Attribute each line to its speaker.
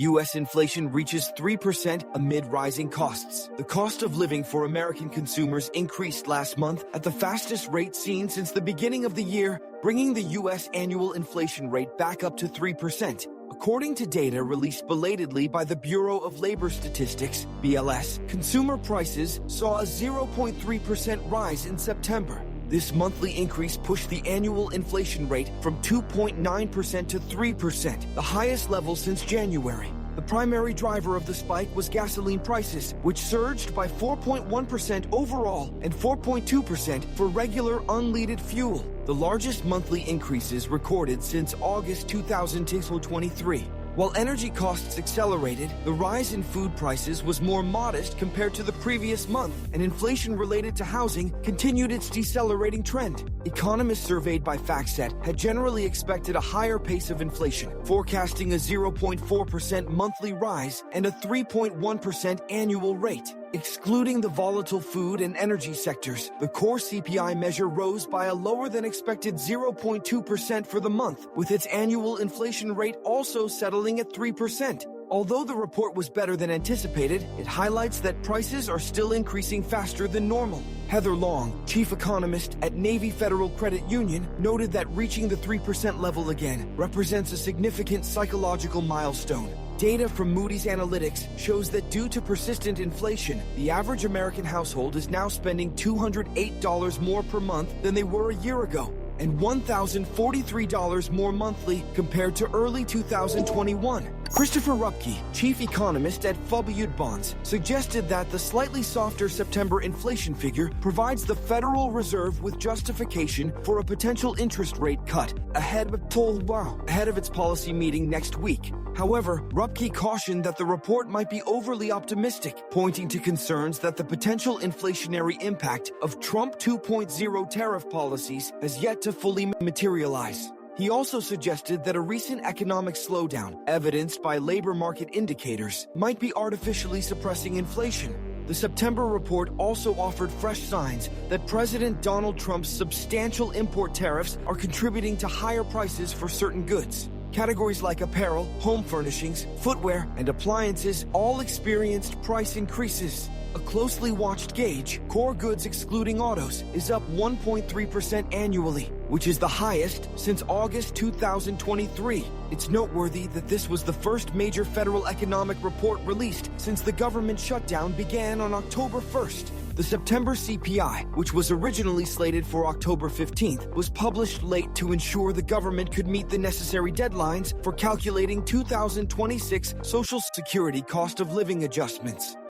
Speaker 1: U.S. inflation reaches 3% amid rising costs. The cost of living for American consumers increased last month at the fastest rate seen since the beginning of the year, bringing the U.S. annual inflation rate back up to 3%. According to data released belatedly by the Bureau of Labor Statistics, BLS, consumer prices saw a 0.3% rise in September. This monthly increase pushed the annual inflation rate from 2.9% to 3%, the highest level since January. The primary driver of the spike was gasoline prices, which surged by 4.1% overall and 4.2% for regular unleaded fuel, the largest monthly increases recorded since August 2023. While energy costs accelerated, the rise in food prices was more modest compared to the previous month, and inflation related to housing continued its decelerating trend. Economists surveyed by FactSet had generally expected a higher pace of inflation, forecasting a 0.4% monthly rise and a 3.1% annual rate. Excluding the volatile food and energy sectors, the core CPI measure rose by a lower than expected 0.2% for the month, with its annual inflation rate also settling at 3%. Although the report was better than anticipated, it highlights that prices are still increasing faster than normal. Heather Long, chief economist at Navy Federal Credit Union, noted that reaching the 3% level again represents a significant psychological milestone. Data from Moody's Analytics shows that due to persistent inflation, the average American household is now spending $208 more per month than they were a year ago, and $1,043 more monthly compared to early 2021. Christopher Rupke, chief economist at FUBUD Bonds, suggested that the slightly softer September inflation figure provides the Federal Reserve with justification for a potential interest rate cut ahead of its policy meeting next week. However, Rupke cautioned that the report might be overly optimistic, pointing to concerns that the potential inflationary impact of Trump 2.0 tariff policies has yet to fully materialize. He also suggested that a recent economic slowdown, evidenced by labor market indicators, might be artificially suppressing inflation. The September report also offered fresh signs that President Donald Trump's substantial import tariffs are contributing to higher prices for certain goods. Categories like apparel, home furnishings, footwear, and appliances all experienced price increases. A closely watched gauge, core goods excluding autos, is up 1.3% annually, which is the highest since August 2023. It's noteworthy that this was the first major federal economic report released since the government shutdown began on October 1st. The September CPI, which was originally slated for October 15th, was published late to ensure the government could meet the necessary deadlines for calculating 2026 Social Security cost of living adjustments.